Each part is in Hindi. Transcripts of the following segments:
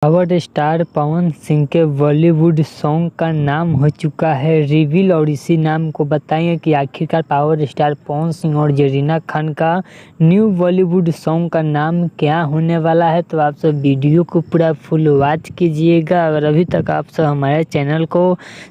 पावर स्टार पवन सिंह के बॉलीवुड सॉन्ग का नाम हो चुका है रिवील और इसी नाम को बताएंगे कि आखिरकार पावर स्टार पवन सिंह और जरीना खान का न्यू बॉलीवुड सॉन्ग का नाम क्या होने वाला है। तो आप सब वीडियो को पूरा फुल वॉच कीजिएगा। अगर अभी तक आप सब हमारे चैनल को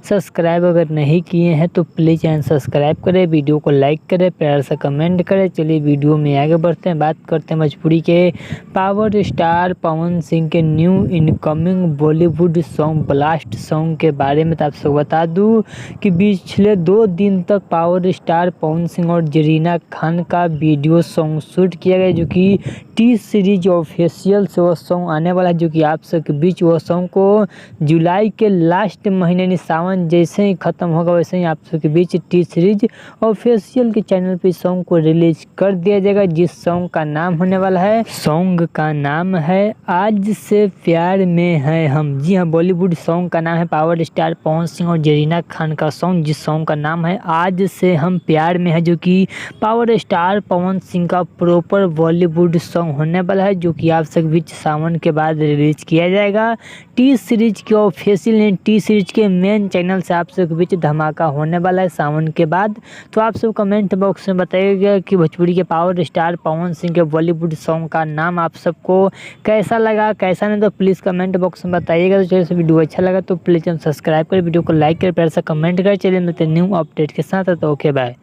सब्सक्राइब अगर नहीं किए हैं तो प्लीज़ चैनल सब्सक्राइब करें, वीडियो को लाइक करें, प्यार से कमेंट करें। चलिए वीडियो में आगे बढ़ते हैं, बात करते हैं भोजपुरी के पावर स्टार पवन सिंह के new incoming Bollywood song blast song के बारे में। तो आप सबको बता दूं कि पिछले 2 दिन तक पावर स्टार पवन सिंह और जरीना खान का वीडियो सॉन्ग शूट किया गया, जो कि टी सीरीज ऑफिशियल से वो सॉन्ग आने वाला है, जो कि आप सबके बीच वो सॉन्ग को जुलाई के लास्ट महीने यानी सावन जैसे ही ख़त्म होगा वैसे ही आप सबके बीच टी सीरीज ऑफिशियल के चैनल पे सॉन्ग को रिलीज कर दिया जाएगा, जिस सॉन्ग का नाम होने वाला है, सॉन्ग का नाम है आज से प्यार में है हम। जी हाँ, बॉलीवुड सॉन्ग का नाम है पावर स्टार पवन सिंह और जरीना खान का सॉन्ग, जिस सॉन्ग का नाम है आज से हम प्यार में है, जो कि पावर स्टार पवन सिंह का प्रॉपर बॉलीवुड सॉन्ग होने वाला है, जो कि आप सबके बीच सावन के बाद रिलीज किया जाएगा। टी सीरीज के ऑफिशियल टी सीरीज के मेन चैनल से आप सबके बीच धमाका होने वाला है सावन के बाद। तो आप सब कमेंट बॉक्स में बताइएगा कि भोजपुरी के पावर स्टार पवन सिंह के बॉलीवुड सॉन्ग का नाम आप सबको कैसा लगा, कैसा नहीं, तो प्लीज़ कमेंट बॉक्स में बताइएगा। तो चलिए वीडियो अच्छा लगा तो प्लीज़ चैनल सब्सक्राइब करें, वीडियो को लाइक करें, प्यार से कमेंट करें। चलिए मिलते हैं न्यू अपडेट के साथ। तो ओके बाय।